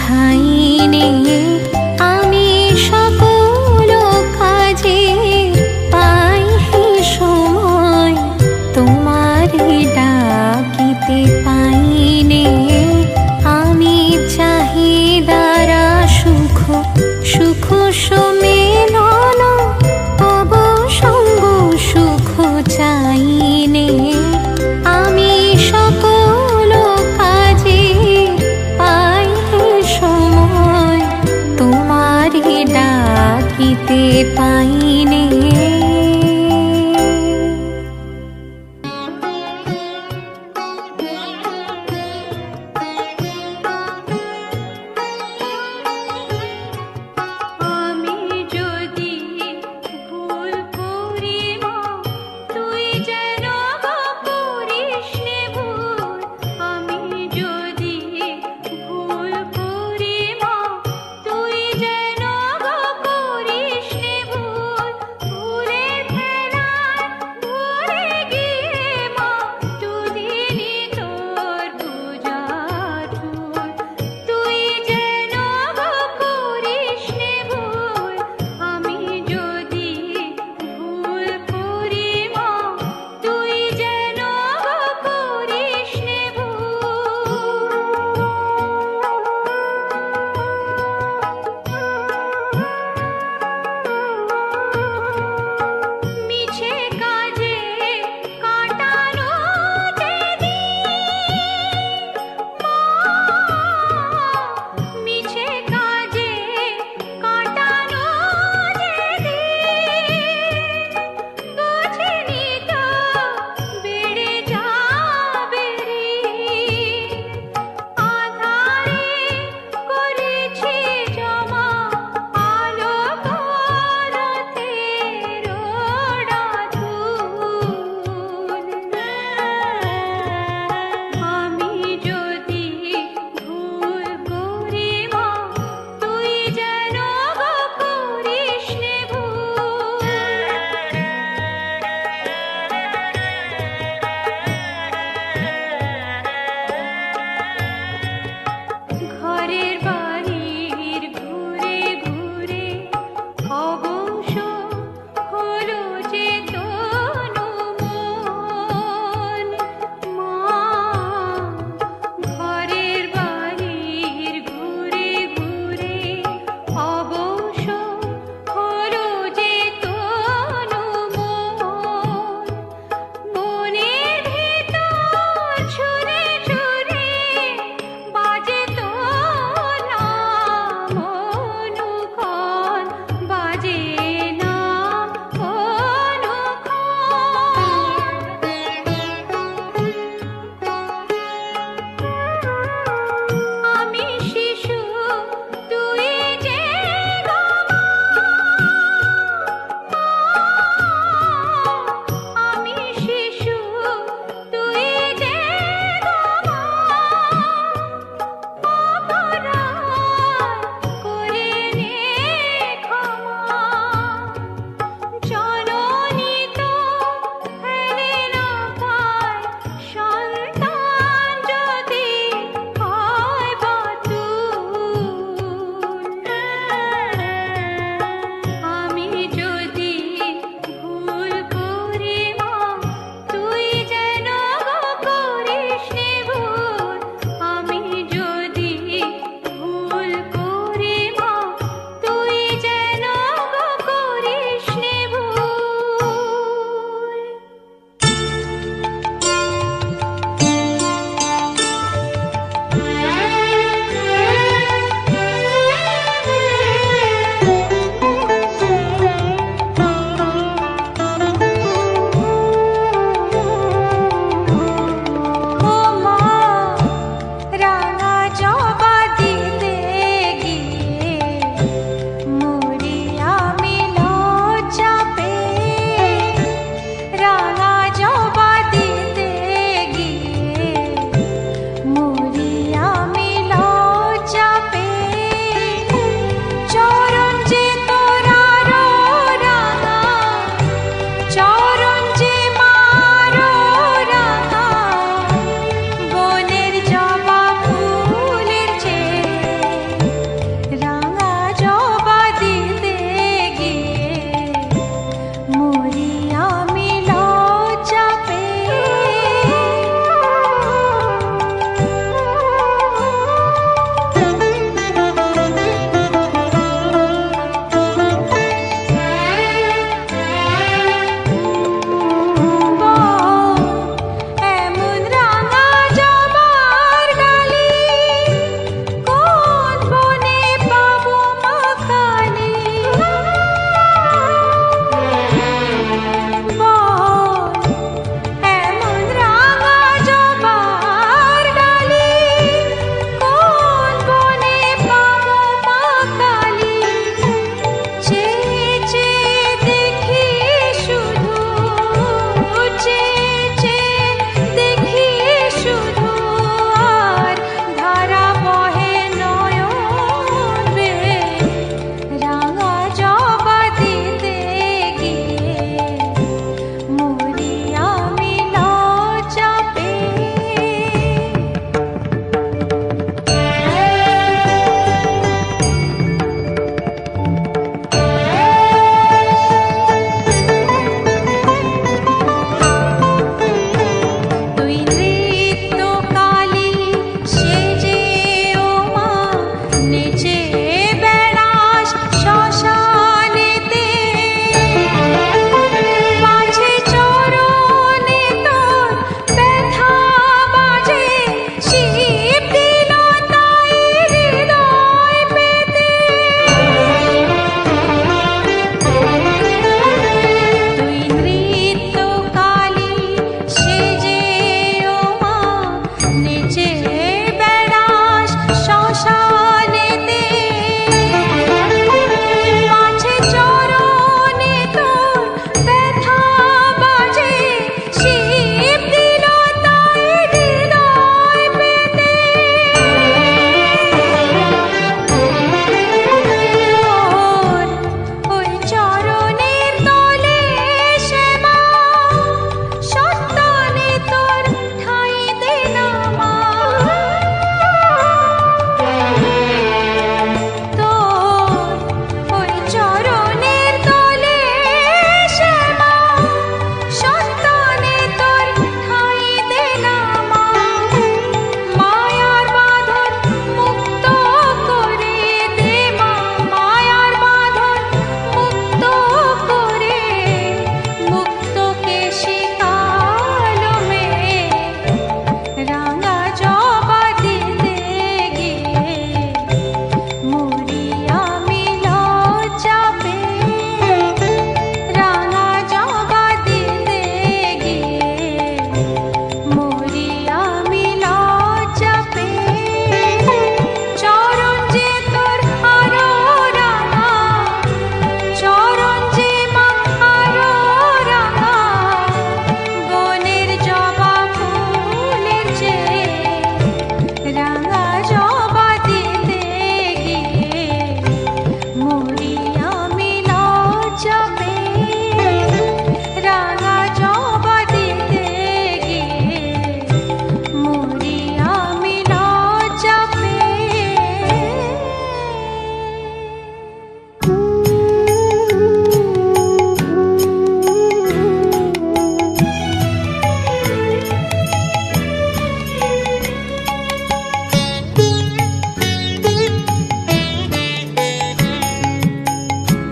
ঠাইনে আমি সকল কাজে পাই হে সময় তোমারে ডাকিতে পাইনে আমি চাহিদারা সুখ সুখ সমেলন তব সঙ্গ সুখ চাইনে আমি সকল কাজে পাই হে সময়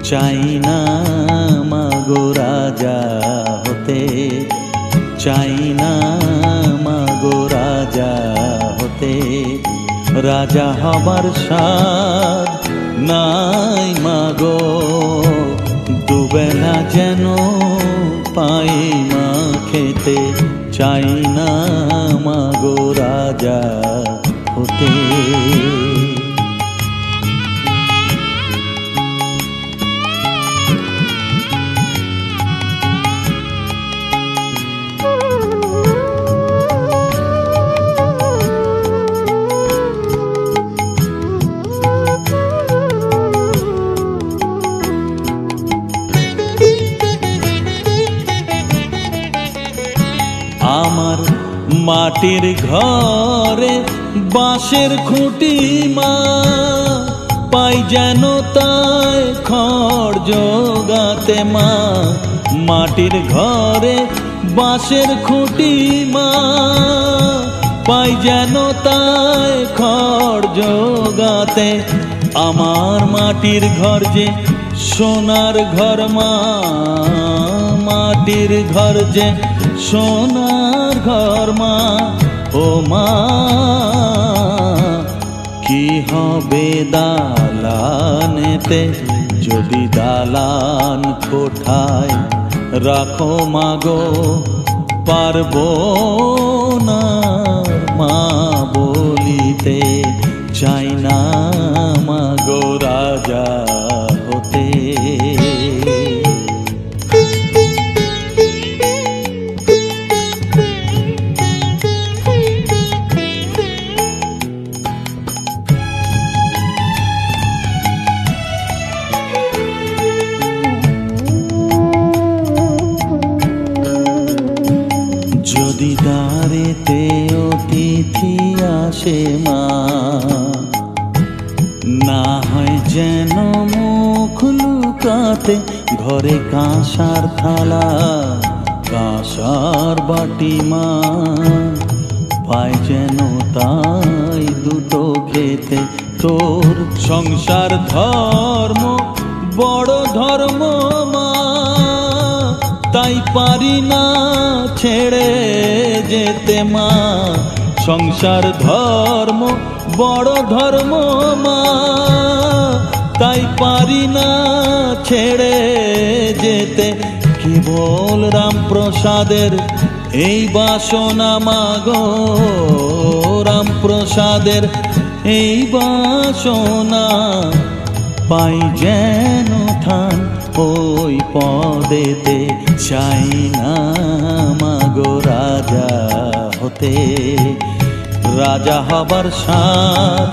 চাই না মাগো রাজা হতে, চাই না মাগো রাজা হতে, রাজা হবার স্বাদ নাই মাগো, দুবেলা যেন পাই মা খেতে, চাই না মাগো রাজা হতে। আমার মাটির ঘরে বাঁশের খুঁটি মা, পাই যেন তাই খড় জোগাতে মা, মাটির ঘরে বাঁশের খুঁটি মা, পাই যেন তাই খড় জোগাতে, আমার মাটির ঘর যে সোনার ঘর মা, মাটির ঘর যে সোনার ঘর মা, ও মা কি হবে দালানেতে, যদি দালান কোঠায় রাখো মাগো, পারবো না মা বলিতে, চাই না মাগো রাজা হতে। যদি দ্বারেতে অতিথি আসে মা, না হয় যেন মুখ লুকাতে, ঘরে কাঁসার থালা কাঁসার বাটি মা, পাই যেন তাই দুটো খেতে, তোর সংসার ধর্ম বড় ধর্ম মা, তাই পারি না ছেড়ে যেতে মা, সংসার ধর্ম বড় ধর্ম মা, তাই পারি না ছেড়ে যেতে, কেবল রামপ্রসাদের এই বাসনা মাগো, রামপ্রসাদের এই বাসনা, পাই যেন থান ওই পদেতে, চাই না মাগো রাজা হতে, রাজা হবার স্বাদ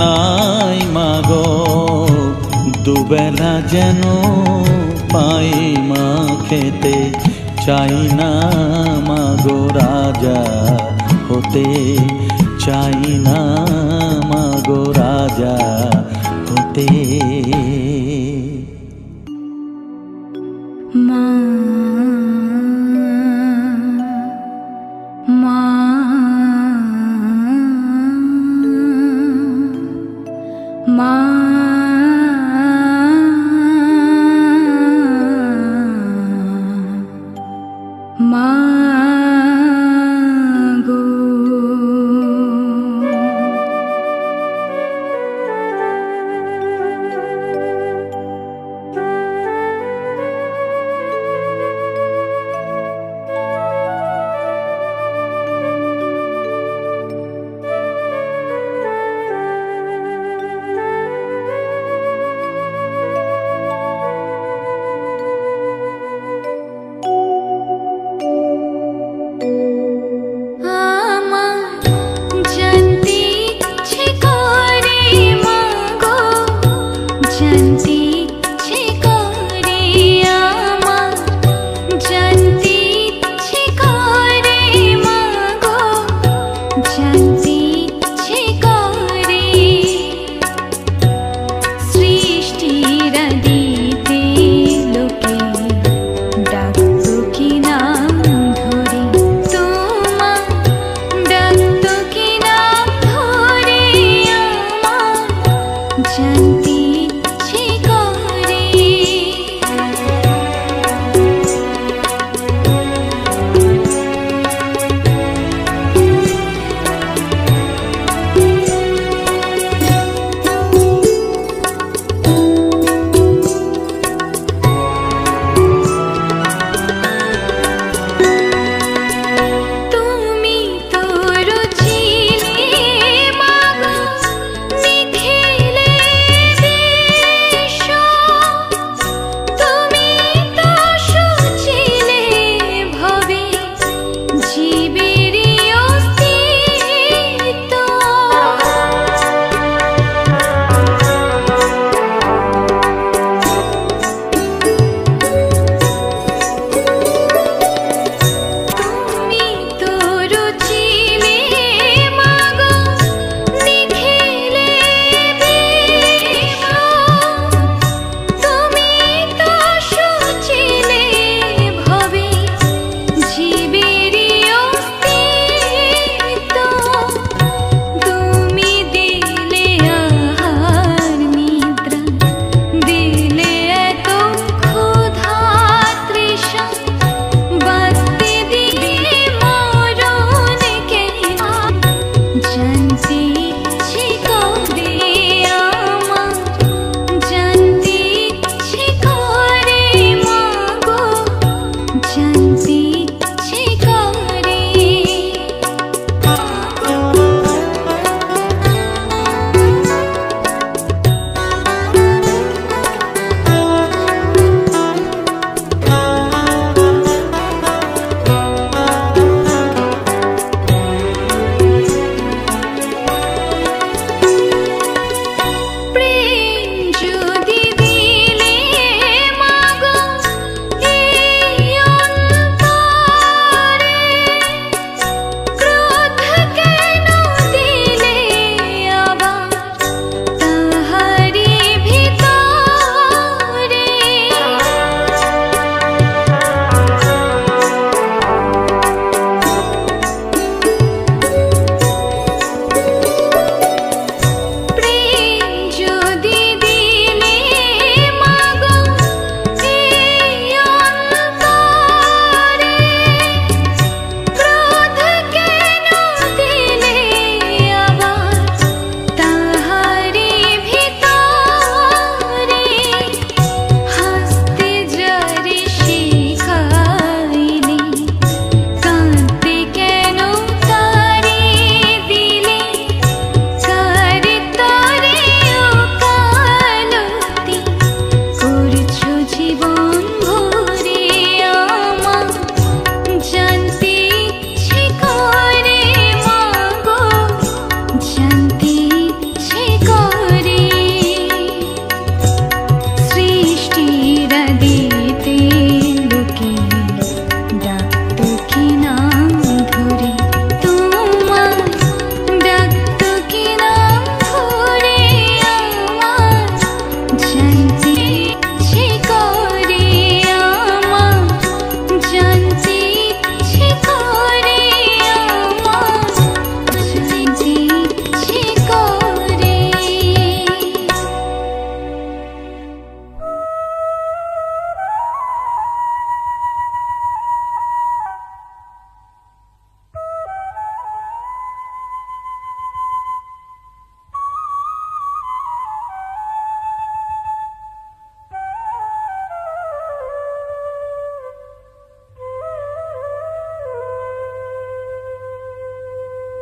নাই মাগো, দুবেলা যেন পাই মা খেতে, চাই না মাগো রাজা হতে, চাই না মাগো রাজা হতে। মা মা মা মা গো, জানতে ইচ্ছে করে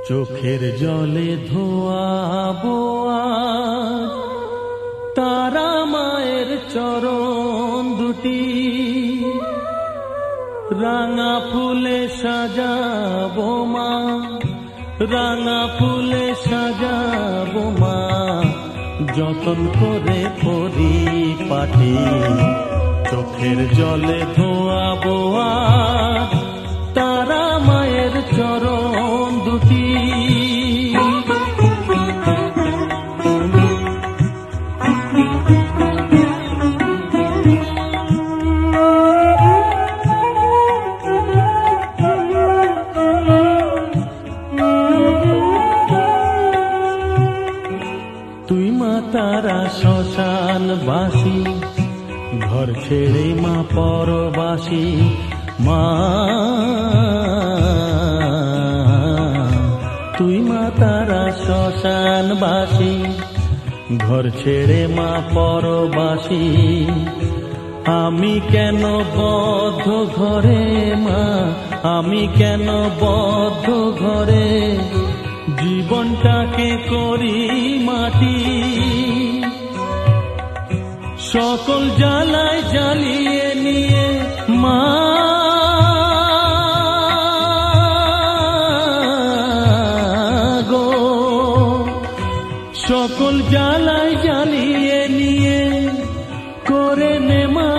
চোখের জলে ধোয়াবো আজ তারা মায়ের চরণ দুটি, রাঙা ফুলে সাজাবো মা, রাঙা ফুলে সাজাবো মা, যতন করে পরিপাটি। চোখের জলে ধোয়াবো আজ তারা মায়ের চরণ দুটি। তুই মা তারা শ্মশানবাসী, ঘর ছেড়ে মা পরবাসী। মা তুই মা তারা শ্মশানবাসী, ঘর ছেড়ে মা পরবাসী। আমি কেন বদ্ধ ঘরে মা, আমি কেন বদ্ধ ঘরে, জীবনটাকে করি মাটি। সকল জ্বালায় জ্বালিয়ে নিয়ে মা গো, সকল জ্বালায় জ্বালিয়ে নিয়ে করে নে মা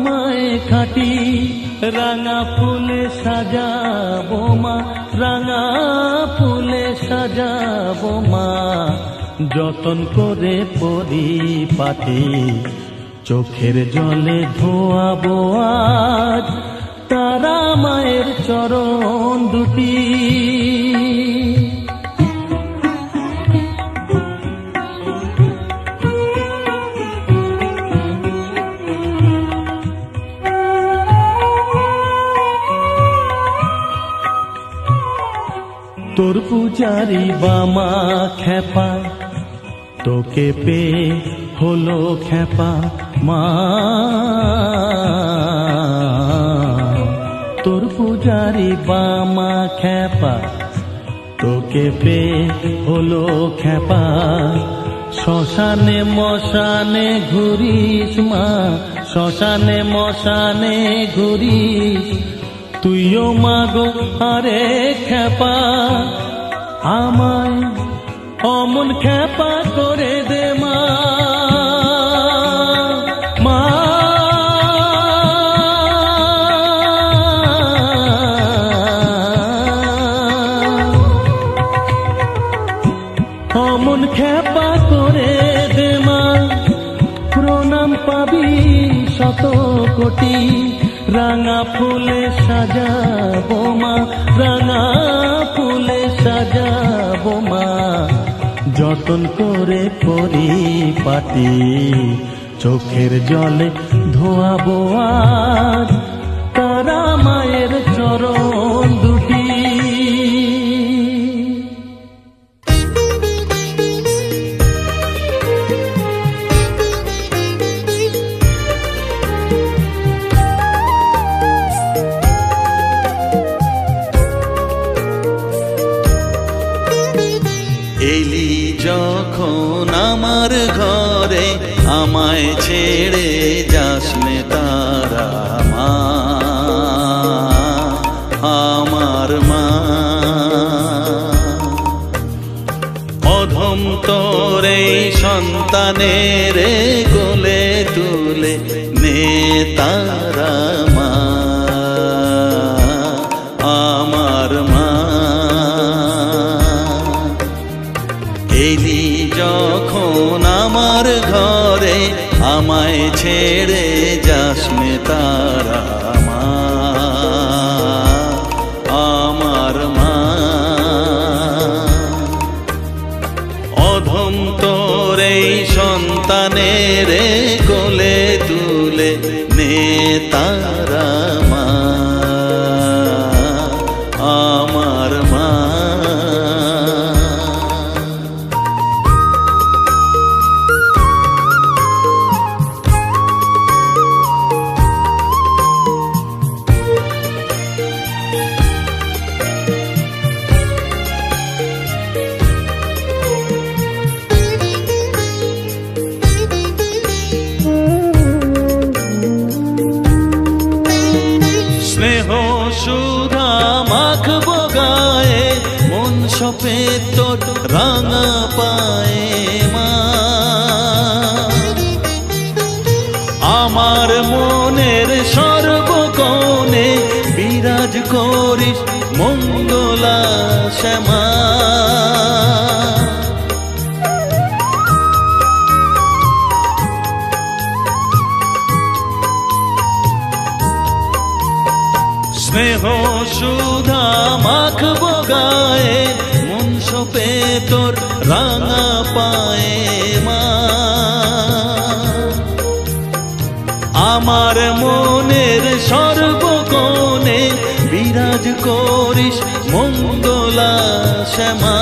মায়ে খাটি। রাঙা ফুলে সাজাবো মা, রাঙা ফুলে সাজাবো মা, যতন করে পরিপাটি। চোখের জলে ধোয়াবো আজ তারা মায়ের চরণ দুটি। তোর পূজারি বামা খেপা, তোকে পে হলো খেপা মা। তোর পূজারি বামা খেপা, তোকে পে হলো খেপা। শ্মশানে মশানে ঘুরিস মা, শ্মশানে মশানে ঘুরিস। তুইও মাগো আরে খেপা, আমায় অমন খেপা করে দে মা। মা অমন খেপা করে দে মা, প্রণাম পাবি শত কোটি। রাঙা ফুলে সাজাবো মা, রাঙা ফুলে সাজাবো মা, যতন করে পরিপাটি। চোখের জলে ধোয়াবো আজ তারা মায়ের চরণ দুটি। এলি যখন আমার ঘরে, আমায় ছেড়ে যাস নে তারা মা, আমার মা। অধম তোর এই সন্তানের কোলে তুলে নে তারা মা, আমার মা। এলি যখন আমার ঘরে, আমায় ছেড়ে যাস নে তারা মা, আমার মা। অধম তোর এই সন্তানের কোলে তুলে নে তারা মা, আমার মা। শোভে তোর রাঙা পায়ে মা। আমার মনের সর্বকোণে বিরাজ করিস মঙ্গলা শ্যামা। স্নেহ সুধা মাখবো গায়ে মন শোভে তোর রাঙা পায়ে মা। আমার মনের সর্বকোণে বিরাজ করিস মঙ্গলা শ্যামা।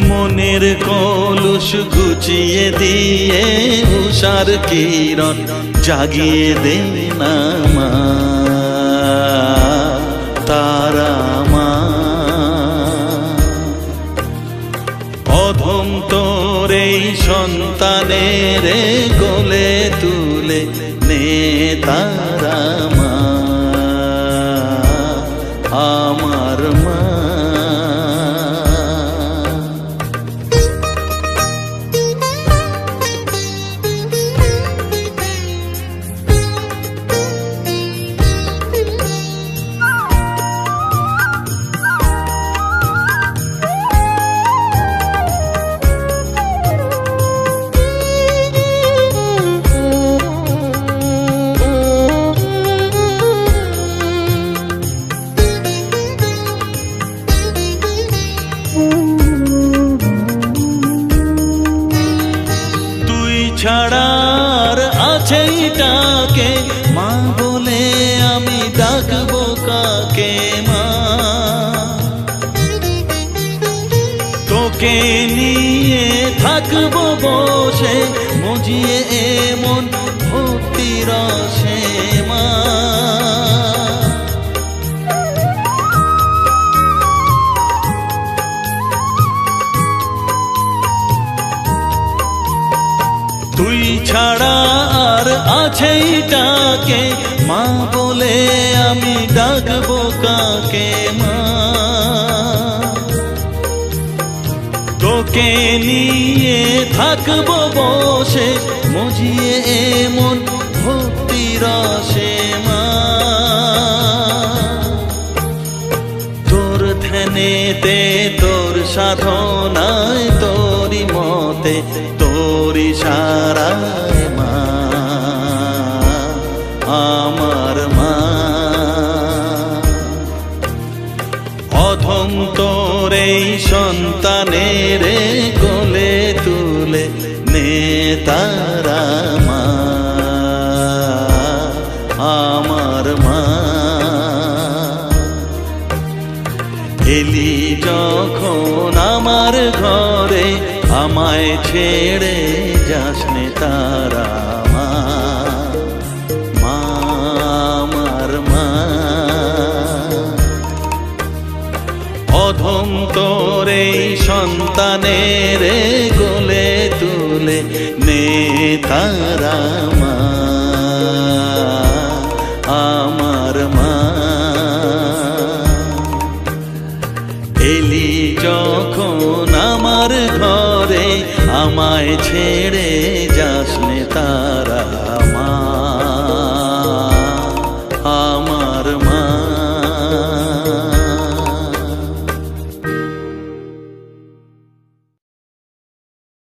মনের কলুষ ঘুচিয়ে দিয়ে উষার কিরণ জাগিয়ে দে না মা তারা মা। অধম তোর এই সন্তানের কোলে তুলে নে তারা মা আমার মা। ছাড়ার আছে ডাকে মা বলে আমি ডাকবো কাকে মা। তোকে নিয়ে থাকবো বসে মজিয়ে এমন ভক্তি রসে মা। তুই ছাড়া আর আছে ডাকে মা বলে আমি ডাকবো কাকে মা। তোকে নিয়ে থাকবো বসে মজিয়ে এমন ভক্তি রসে মা। তোর ধ্যানেতে তোর সাধনায় তোরি মতে তোরি সারায় মা আমার মা। অধম তোর এই সন্তানের কোলে তুলে নে তারা মা আমার মা। এলি যখন আমার ঘরে আমায় ছেড়ে যাস নে তারা মা আমার মা। অধম তোর এই সন্তানের কোলে তুলে নে তারা মা আমার মা। এলি যখন আমার ঘরে আমায় ছেড়ে